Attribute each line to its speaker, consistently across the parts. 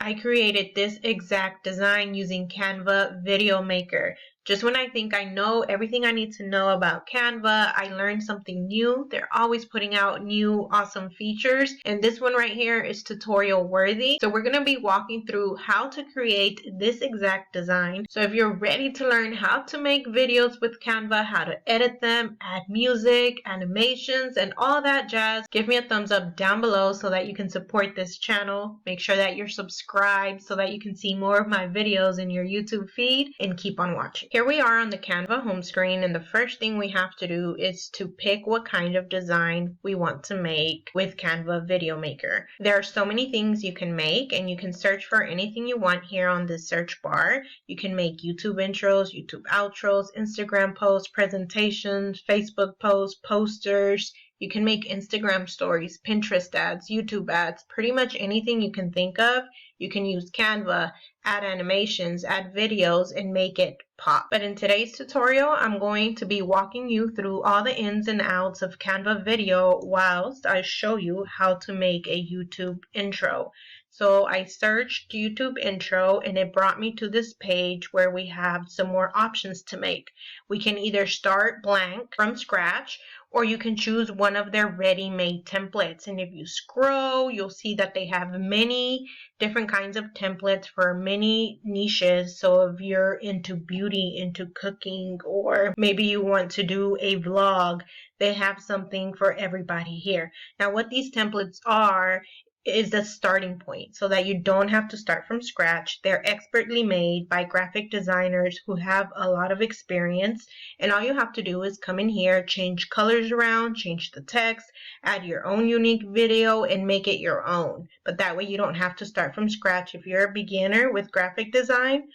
Speaker 1: I created this exact design using Canva Video Maker. Just when I think I know everything I need to know about Canva, I learned something new. They're always putting out new awesome features, and this one right here is tutorial worthy. So we're going to be walking through how to create this exact design. So if you're ready to learn how to make videos with Canva, how to edit them, add music, animations, and all that jazz, give me a thumbs up down below so that you can support this channel. Make sure that you're subscribed so that you can see more of my videos in your YouTube feed, and keep on watching. Here we are on the Canva home screen, and the first thing we have to do is to pick what kind of design we want to make with Canva Video Maker. There are so many things you can make, and you can search for anything you want here on this search bar. You can make YouTube intros, YouTube outros, Instagram posts, presentations, Facebook posts, posters. You can make Instagram stories, Pinterest ads, YouTube ads, pretty much anything you can think of. You can use Canva, add animations, add videos, and make it pop. But in today's tutorial, I'm going to be walking you through all the ins and outs of Canva video whilst I show you how to make a YouTube intro. So I searched YouTube intro, and it brought me to this page where we have some more options to make. We can either start blank from scratch, or you can choose one of their ready-made templates. And if you scroll, you'll see that they have many different kinds of templates for many niches. So if you're into beauty, into cooking, or maybe you want to do a vlog, they have something for everybody here. Now, what these templates are is the starting point so that you don't have to start from scratch. They're expertly made by graphic designers who have a lot of experience, and all you have to do is come in here, change colors around, change the text, add your own unique video, and make it your own. But that way you don't have to start from scratch. If you're a beginner with graphic design,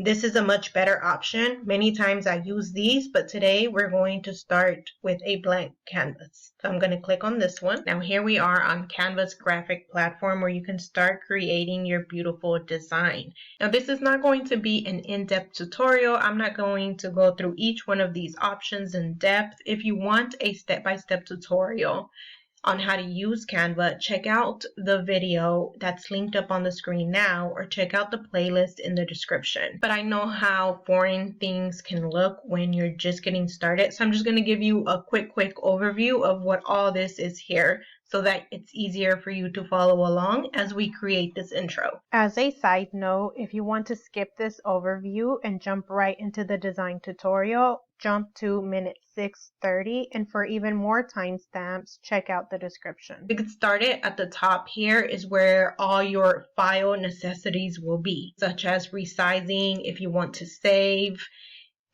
Speaker 1: this is a much better option. Many times I use these, but today we're going to start with a blank canvas. So I'm going to click on this one. Now here we are on Canva's graphic platform where you can start creating your beautiful design. Now this is not going to be an in-depth tutorial. I'm not going to go through each one of these options in depth. If you want a step-by-step tutorial on how to use Canva, check out the video that's linked up on the screen now, or check out the playlist in the description. But I know how foreign things can look when you're just getting started, so I'm just going to give you a quick overview of what all this is here, so that it's easier for you to follow along as we create this intro. As a side note, if you want to skip this overview and jump right into the design tutorial, jump to minute 6:30, and for even more timestamps, check out the description. To get started, at the top here is where all your file necessities will be, such as resizing if you want to save,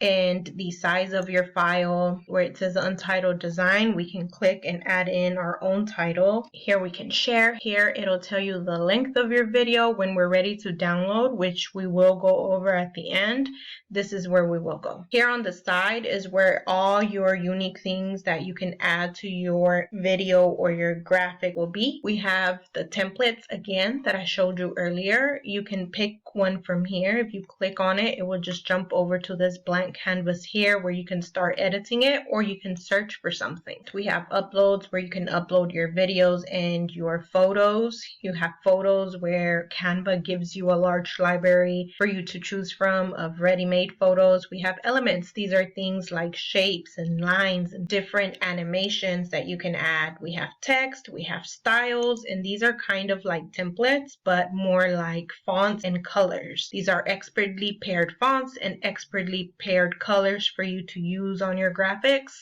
Speaker 1: and the size of your file. Where it says Untitled Design, we can click and add in our own title. Here we can share. Here it'll tell you the length of your video when we're ready to download, which we will go over at the end. This is where we will go. Here on the side is where all your unique things that you can add to your video or your graphic will be. We have the templates again that I showed you earlier. You can pick one from here. If you click on it, it will just jump over to this blank canvas here where you can start editing it, or you can search for something. We have uploads where you can upload your videos and your photos. You have photos where Canva gives you a large library for you to choose from of ready-made photos. We have elements. These are things like shapes and lines and different animations that you can add. We have text, we have styles, and these are kind of like templates, but more like fonts and colors. These are expertly paired fonts and expertly paired colors for you to use on your graphics.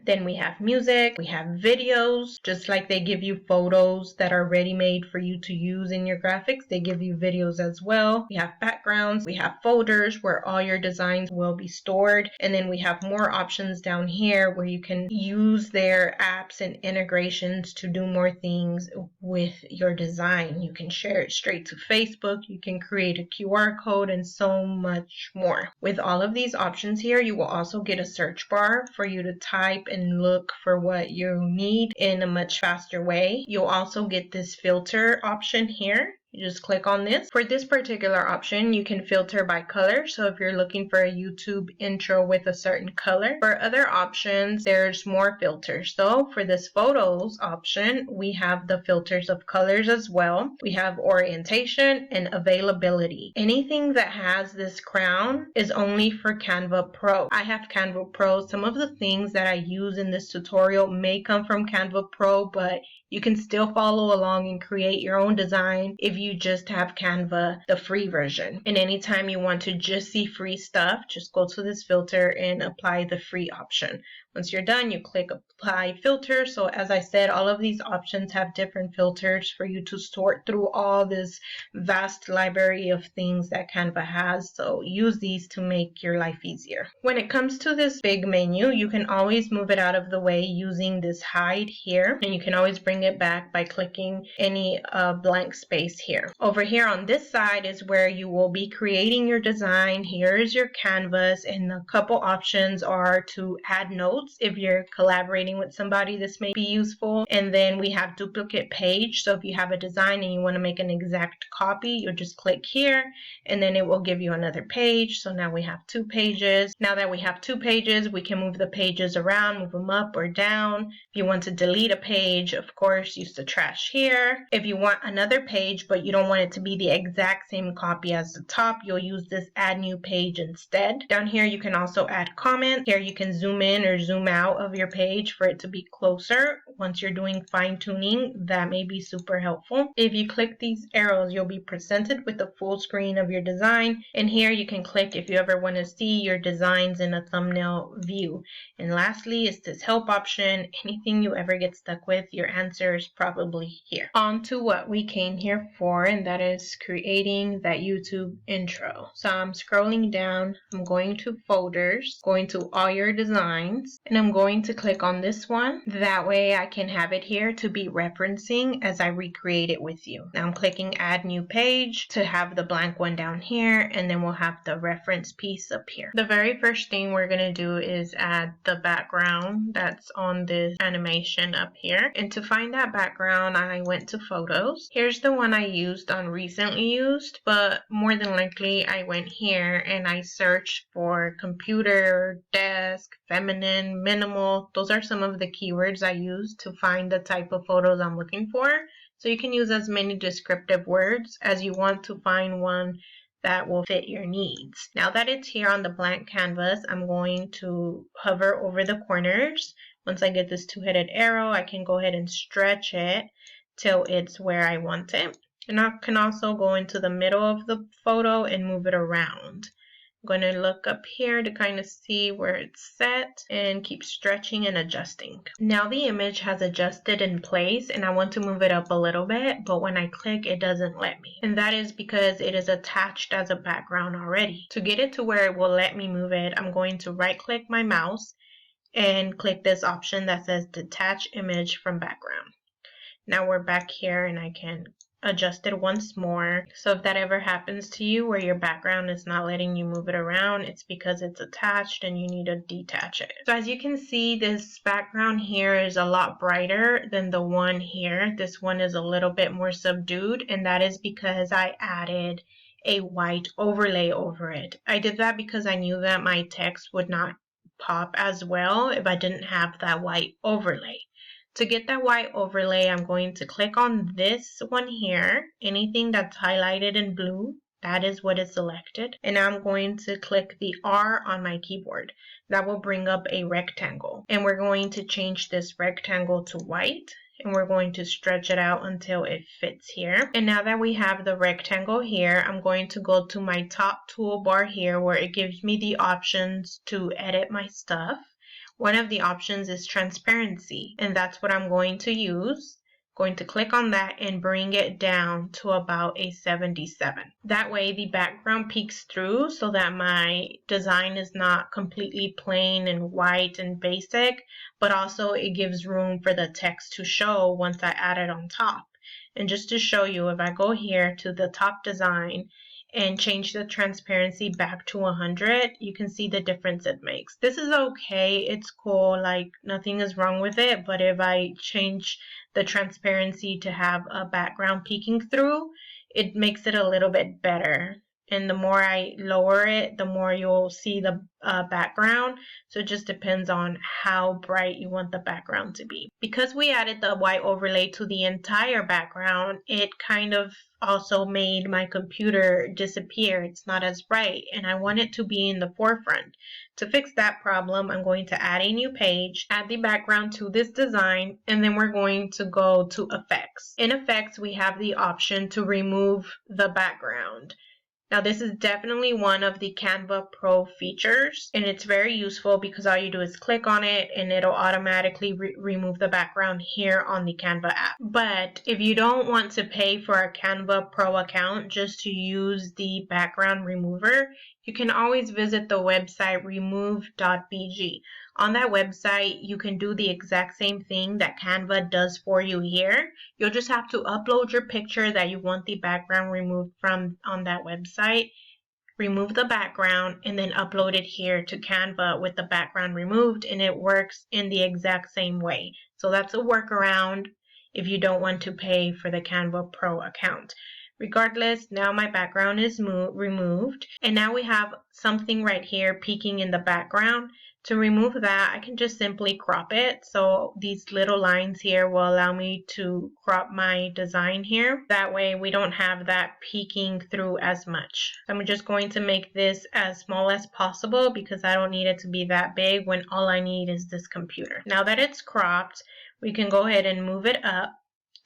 Speaker 1: Then we have music, we have videos, just like they give you photos that are ready-made for you to use in your graphics, they give you videos as well. We have backgrounds, we have folders where all your designs will be stored, and then we have more options down here where you can use their apps and integrations to do more things with your design. You can share it straight to Facebook, you can create a QR code, and so much more. With all of these options here, you will also get a search bar for you to type and look for what you need in a much faster way. You'll also get this filter option here. You just click on this. For this particular option, you can filter by color. So if you're looking for a YouTube intro with a certain color. For other options, there's more filters. So for this photos option, we have the filters of colors as well. We have orientation and availability. Anything that has this crown is only for Canva Pro. I have Canva Pro. Some of the things that I use in this tutorial may come from Canva Pro, but you can still follow along and create your own design if you just have Canva, the free version. And anytime you want to just see free stuff, just go to this filter and apply the free option. Once you're done, you click apply filter. So as I said, all of these options have different filters for you to sort through all this vast library of things that Canva has. So use these to make your life easier. When it comes to this big menu, you can always move it out of the way using this hide here, and you can always bring it back by clicking any blank space here. Over here on this side is where you will be creating your design. Here is your canvas, and a couple options are to add notes. If you're collaborating with somebody, this may be useful. And then we have duplicate page. So if you have a design and you want to make an exact copy, you'll just click here and then it will give you another page. So now we have 2 pages. Now that we have 2 pages, we can move the pages around, move them up or down. If you want to delete a page, of course, use the trash here. If you want another page, but you don't want it to be the exact same copy as the top, you'll use this add new page instead. Down here, you can also add comments. Here you can zoom in or zoom out of your page for it to be closer. Once you're doing fine tuning, that may be super helpful. If you click these arrows, you'll be presented with a full screen of your design. And here you can click if you ever want to see your designs in a thumbnail view. And lastly is this help option. Anything you ever get stuck with, your answer is probably here. On to what we came here for, and that is creating that YouTube intro. So I'm scrolling down, I'm going to folders, going to all your designs, and I'm going to click on this one. That way I can have it here to be referencing as I recreate it with you. Now I'm clicking add new page to have the blank one down here, and then we'll have the reference piece up here. The very first thing we're going to do is add the background that's on this animation up here. And to find that background, I went to photos. Here's the one I used on recently used, but more than likely I went here and I searched for computer, desk, feminine, minimal. Those are some of the keywords I used to find the type of photos I'm looking for. So you can use as many descriptive words as you want to find one that will fit your needs. Now that it's here on the blank canvas, I'm going to hover over the corners. Once I get this 2-headed arrow, I can go ahead and stretch it till it's where I want it. And I can also go into the middle of the photo and move it around. I'm going to look up here to kind of see where it's set and keep stretching and adjusting. Now the image has adjusted in place and I want to move it up a little bit, but when I click it doesn't let me. And that is because it is attached as a background already. To get it to where it will let me move it, I'm going to right click my mouse and click this option that says detach image from background. Now we're back here and I can adjust it once more. So if that ever happens to you where your background is not letting you move it around, it's because it's attached and you need to detach it. So as you can see, this background here is a lot brighter than the one here. This one is a little bit more subdued, and that is because I added a white overlay over it. I did that because I knew that my text would not pop as well if I didn't have that white overlay. To get that white overlay, I'm going to click on this one here. Anything that's highlighted in blue, that is what is selected. And I'm going to click the R on my keyboard. That will bring up a rectangle. And we're going to change this rectangle to white. And we're going to stretch it out until it fits here. And now that we have the rectangle here, I'm going to go to my top toolbar here where it gives me the options to edit my stuff. One of the options is transparency, and that's what I'm going to use. Going to click on that and bring it down to about a 77. That way the background peeks through so that my design is not completely plain and white and basic, but also it gives room for the text to show once I add it on top. And just to show you, if I go here to the top design and change the transparency back to 100, you can see the difference it makes. This is okay, it's cool, like nothing is wrong with it, but if I change the transparency to have a background peeking through, it makes it a little bit better. And the more I lower it, the more you'll see the background. So it just depends on how bright you want the background to be. Because we added the white overlay to the entire background, it kind of also made my computer disappear. It's not as bright, and I want it to be in the forefront. To fix that problem, I'm going to add a new page, add the background to this design, and then we're going to go to Effects. In Effects, we have the option to remove the background. Now this is definitely one of the Canva Pro features, and it's very useful because all you do is click on it and it'll automatically remove the background here on the Canva app. But if you don't want to pay for a Canva Pro account just to use the background remover, you can always visit the website remove.bg. On that website, you can do the exact same thing that Canva does for you here. You'll just have to upload your picture that you want the background removed from on that website, remove the background, and then upload it here to Canva with the background removed, and it works in the exact same way. So that's a workaround if you don't want to pay for the Canva Pro account. Regardless, now my background is removed, and now we have something right here peeking in the background. To remove that, I can just simply crop it. So these little lines here will allow me to crop my design here. That way we don't have that peeking through as much. I'm just going to make this as small as possible because I don't need it to be that big when all I need is this computer. Now that it's cropped, we can go ahead and move it up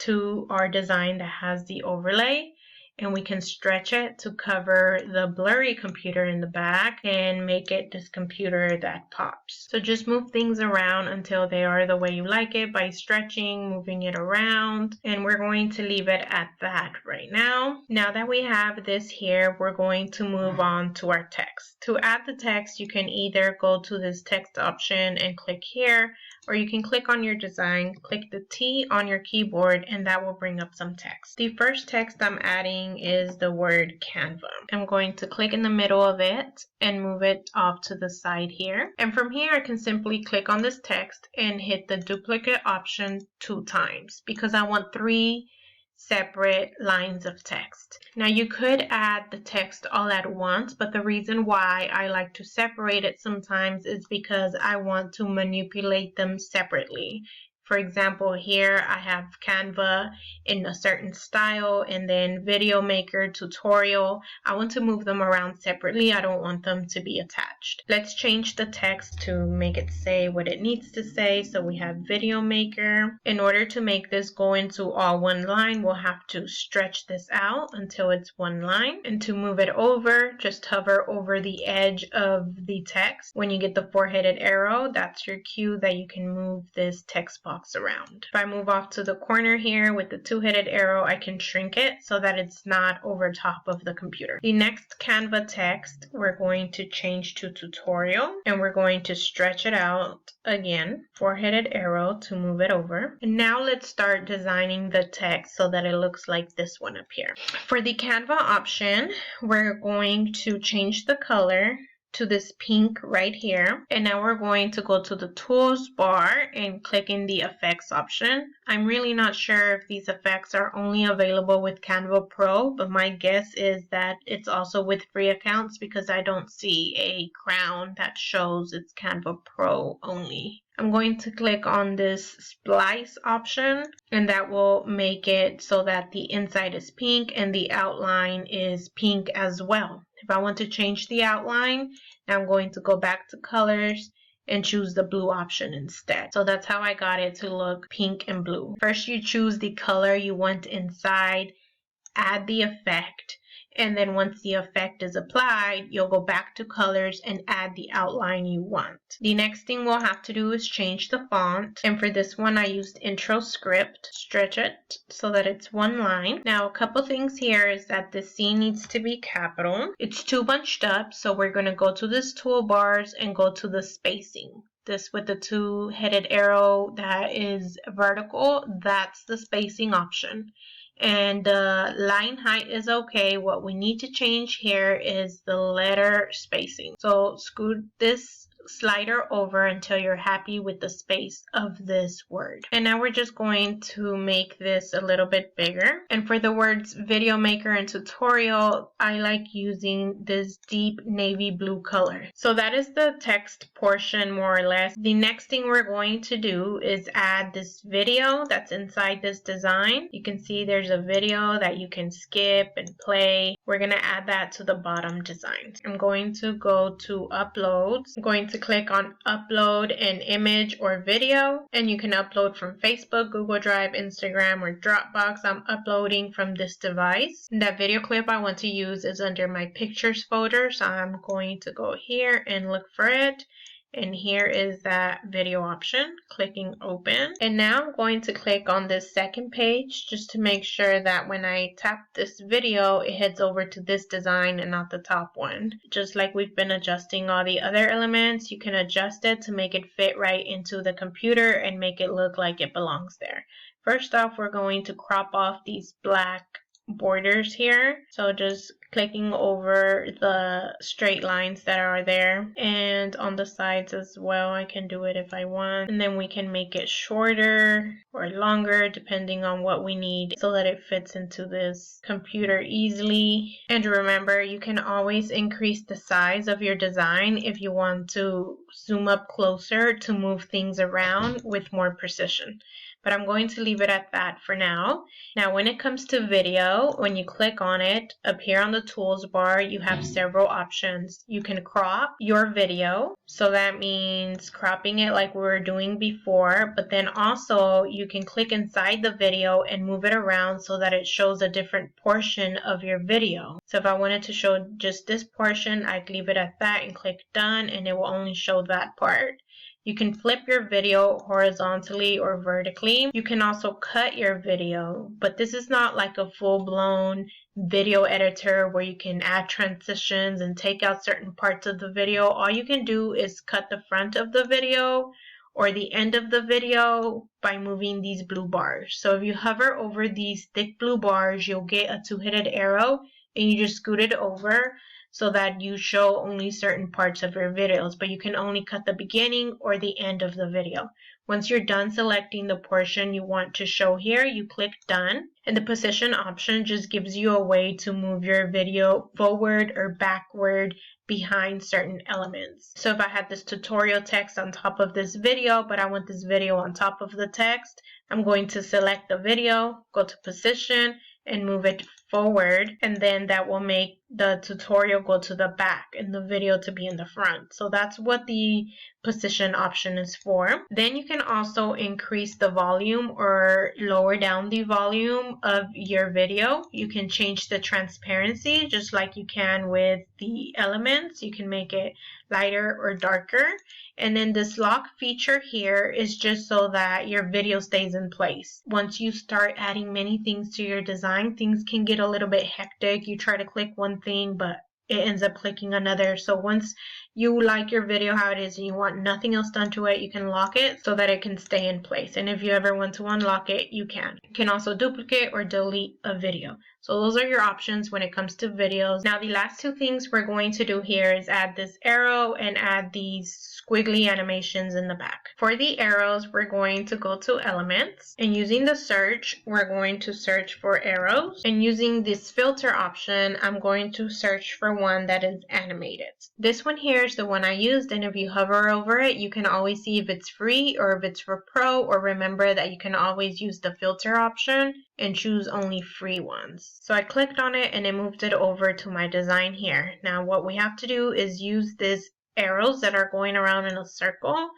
Speaker 1: to our design that has the overlay, and we can stretch it to cover the blurry computer in the back and make it this computer that pops. So just move things around until they are the way you like it by stretching, moving it around, and we're going to leave it at that right now. Now that we have this here, we're going to move on to our text. To add the text, you can either go to this text option and click here, or you can click on your design, click the T on your keyboard, and that will bring up some text. The first text I'm adding is the word Canva. I'm going to click in the middle of it and move it off to the side here. And from here, I can simply click on this text and hit the duplicate option 2 times because I want 3 separate lines of text. Now you could add the text all at once, but the reason why I like to separate it sometimes is because I want to manipulate them separately. For example, here I have Canva in a certain style and then Video Maker Tutorial. I want to move them around separately. I don't want them to be attached. Let's change the text to make it say what it needs to say. So we have Video Maker. In order to make this go into all one line, we'll have to stretch this out until it's one line. And to move it over, just hover over the edge of the text. When you get the 4-headed arrow, that's your cue that you can move this text box around. If I move off to the corner here with the 2-headed arrow, I can shrink it so that it's not over top of the computer. The next Canva text, we're going to change to tutorial, and we're going to stretch it out again, 4-headed arrow to move it over. And now let's start designing the text so that it looks like this one up here. For the Canva option, we're going to change the color to this pink right here, and now we're going to go to the tools bar and click in the effects option. I'm really not sure if these effects are only available with Canva Pro, but my guess is that it's also with free accounts because I don't see a crown that shows it's Canva Pro only. I'm going to click on this splice option, and that will make it so that the inside is pink and the outline is pink as well. If I want to change the outline, I'm going to go back to colors and choose the blue option instead. So that's how I got it to look pink and blue. First, you choose the color you want inside, add the effect, and then once the effect is applied, you'll go back to colors and add the outline you want. The next thing we'll have to do is change the font, and for this one I used Intro Script. Stretch it so that it's one line. Now a couple things here is that the C needs to be capital. It's too bunched up, so we're going to go to this toolbars and go to the spacing. This with the 2-headed arrow that is vertical, that's the spacing option. And line height is okay. What we need to change here is the letter spacing. So scoot this slider over until you're happy with the space of this word. And now we're just going to make this a little bit bigger. And for the words video maker and tutorial, I like using this deep navy blue color. So that is the text portion more or less. The next thing we're going to do is add this video that's inside this design. You can see there's a video that you can skip and play. We're going to add that to the bottom design. I'm going to go to uploads. I'm going to click on upload an image or video, and you can upload from Facebook, Google Drive, Instagram, or Dropbox. I'm uploading from this device. And that video clip I want to use is under my pictures folder, so I'm going to go here and look for it. And here is that video option, clicking open. And now I'm going to click on this second page just to make sure that when I tap this video, it heads over to this design and not the top one. Just like we've been adjusting all the other elements, you can adjust it to make it fit right into the computer and make it look like it belongs there. First off, we're going to crop off these black borders here, so just clicking over the straight lines that are there, and on the sides as well. I can do it if I want, and then we can make it shorter or longer depending on what we need so that it fits into this computer easily. And remember, you can always increase the size of your design if you want to zoom up closer to move things around with more precision. But I'm going to leave it at that for now. Now, when it comes to video, when you click on it, up here on the tools bar, you have several options. You can crop your video. So that means cropping it like we were doing before, but then also you can click inside the video and move it around so that it shows a different portion of your video. So if I wanted to show just this portion, I'd leave it at that and click done, and it will only show that part. You can flip your video horizontally or vertically. You can also cut your video, but this is not like a full-blown video editor where you can add transitions and take out certain parts of the video. All you can do is cut the front of the video or the end of the video by moving these blue bars. So if you hover over these thick blue bars, you'll get a two-headed arrow, and you just scoot it over so that you show only certain parts of your videos, but you can only cut the beginning or the end of the video. Once you're done selecting the portion you want to show here, you click done, and the position option just gives you a way to move your video forward or backward behind certain elements. So if I had this tutorial text on top of this video, but I want this video on top of the text, I'm going to select the video, go to position, and move it forward, and then that will make the tutorial go to the back and the video to be in the front. So that's what the position option is for. Then you can also increase the volume or lower down the volume of your video. You can change the transparency just like you can with the elements. You can make it lighter or darker. And then this lock feature here is just so that your video stays in place. Once you start adding many things to your design, things can get a little bit hectic. You try to click one thing, but it ends up clicking another. So once you like your video how it is and you want nothing else done to it, you can lock it so that it can stay in place. And if you ever want to unlock it, you can. You can also duplicate or delete a video. So those are your options when it comes to videos. Now the last two things we're going to do here is add this arrow and add these squiggly animations in the back. For the arrows, we're going to go to elements, and using the search, we're going to search for arrows, and using this filter option, I'm going to search for one that is animated. This one here is the one I used, and if you hover over it, you can always see if it's free or if it's for pro, or remember that you can always use the filter option and choose only free ones. So I clicked on it and it moved it over to my design here. Now what we have to do is use these arrows that are going around in a circle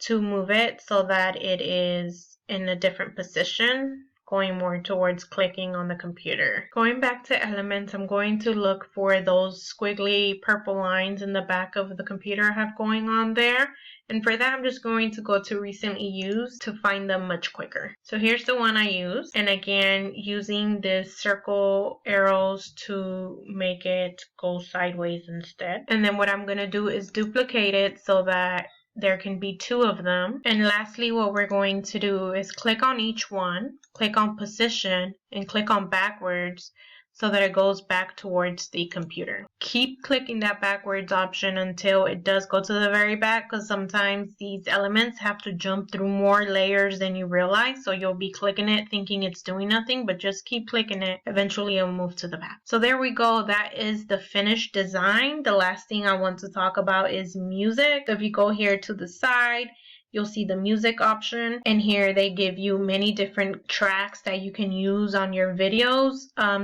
Speaker 1: to move it so that it is in a different position, going more towards clicking on the computer. Going back to elements, I'm going to look for those squiggly purple lines in the back of the computer I have going on there. And for that, I'm just going to go to recently used to find them much quicker. So here's the one I use. And again, using this circle arrows to make it go sideways instead. And then what I'm going to do is duplicate it so that there can be two of them. And lastly, what we're going to do is click on each one, click on position, and click on backwards so that it goes back towards the computer. Keep clicking that backwards option until it does go to the very back, because sometimes these elements have to jump through more layers than you realize. So you'll be clicking it thinking it's doing nothing, but just keep clicking it. Eventually it'll move to the back. So there we go. That is the finished design. The last thing I want to talk about is music. So if you go here to the side, you'll see the music option, and here they give you many different tracks that you can use on your videos.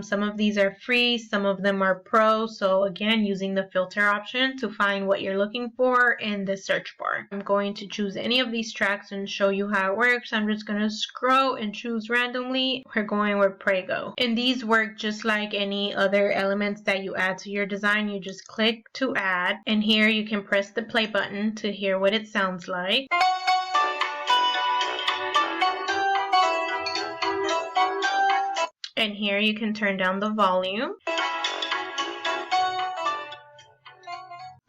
Speaker 1: Some of these are free, some of them are pro. So again, using the filter option to find what you're looking for in the search bar. I'm going to choose any of these tracks and show you how it works. I'm just going to scroll and choose randomly. We're going with Prego. And these work just like any other elements that you add to your design. You just click to add, and here you can press the play button to hear what it sounds like. And here you can turn down the volume.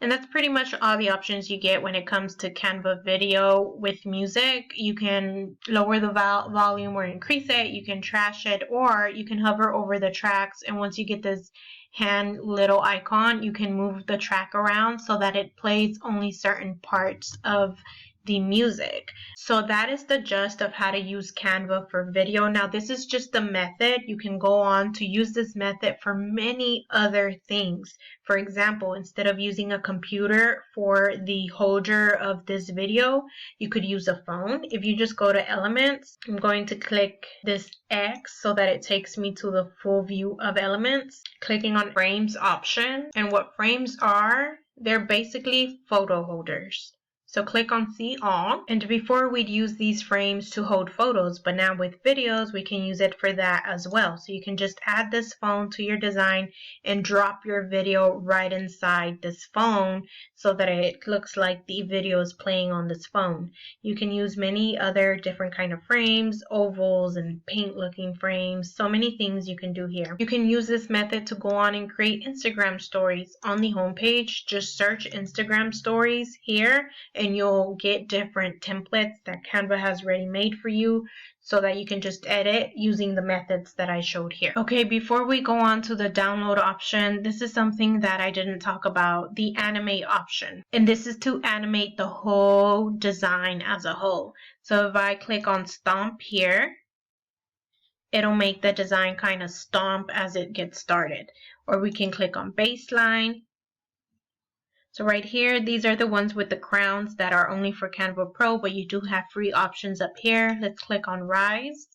Speaker 1: And that's pretty much all the options you get when it comes to Canva video with music. You can lower the volume or increase it. You can trash it, or you can hover over the tracks. And once you get this hand little icon, you can move the track around so that it plays only certain parts of the music. So that is the gist of how to use Canva for video. Now this is just the method. You can go on to use this method for many other things. For example, instead of using a computer for the holder of this video, you could use a phone. If you just go to Elements, I'm going to click this X so that it takes me to the full view of Elements. Clicking on Frames option, and what frames are, they're basically photo holders. So click on See All, and before we'd use these frames to hold photos, but now with videos we can use it for that as well. So you can just add this phone to your design and drop your video right inside this phone so that it looks like the video is playing on this phone. You can use many other different kind of frames, ovals and paint looking frames, so many things you can do here. You can use this method to go on and create Instagram stories. On the homepage, just search Instagram stories here, and you'll get different templates that Canva has already made for you so that you can just edit using the methods that I showed here. Okay, before we go on to the download option, this is something that I didn't talk about, the animate option. And this is to animate the whole design as a whole. So if I click on stomp here, it'll make the design kind of stomp as it gets started. Or we can click on baseline. So right here, these are the ones with the crowns that are only for Canva Pro, but you do have free options up here. Let's click on Rise.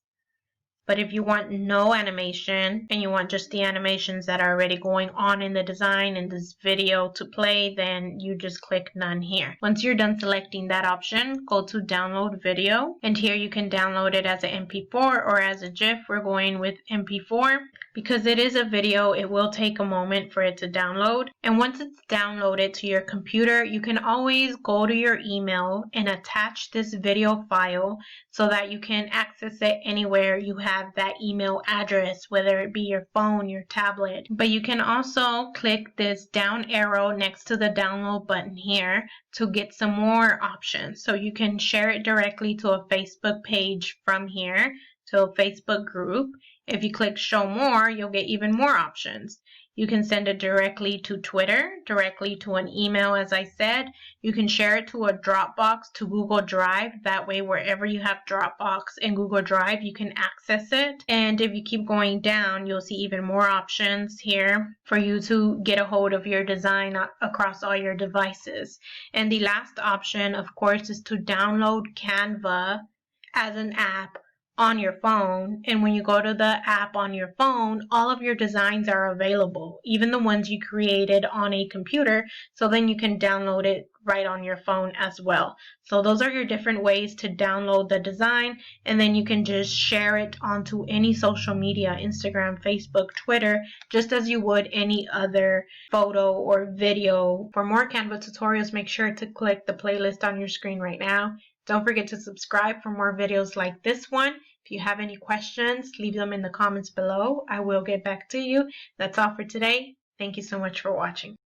Speaker 1: But if you want no animation and you want just the animations that are already going on in the design in this video to play, then you just click None here. Once you're done selecting that option, go to Download Video. And here you can download it as an MP4 or as a GIF. We're going with MP4. Because it is a video, it will take a moment for it to download. And once it's downloaded to your computer, you can always go to your email and attach this video file so that you can access it anywhere you have that email address, whether it be your phone, your tablet. But you can also click this down arrow next to the download button here to get some more options. So you can share it directly to a Facebook page from here, to a Facebook group. If you click show more, you'll get even more options. You can send it directly to Twitter, directly to an email, as I said. You can share it to a Dropbox, to Google Drive. That way, wherever you have Dropbox and Google Drive, you can access it. And if you keep going down, you'll see even more options here for you to get a hold of your design across all your devices. And the last option, of course, is to download Canva as an app on your phone. And when you go to the app on your phone, all of your designs are available, even the ones you created on a computer. So then you can download it right on your phone as well. So those are your different ways to download the design, and then you can just share it onto any social media, Instagram, Facebook, Twitter, just as you would any other photo or video. For more Canva tutorials, make sure to click the playlist on your screen right now. Don't forget to subscribe for more videos like this one. If you have any questions, leave them in the comments below. I will get back to you. That's all for today. Thank you so much for watching.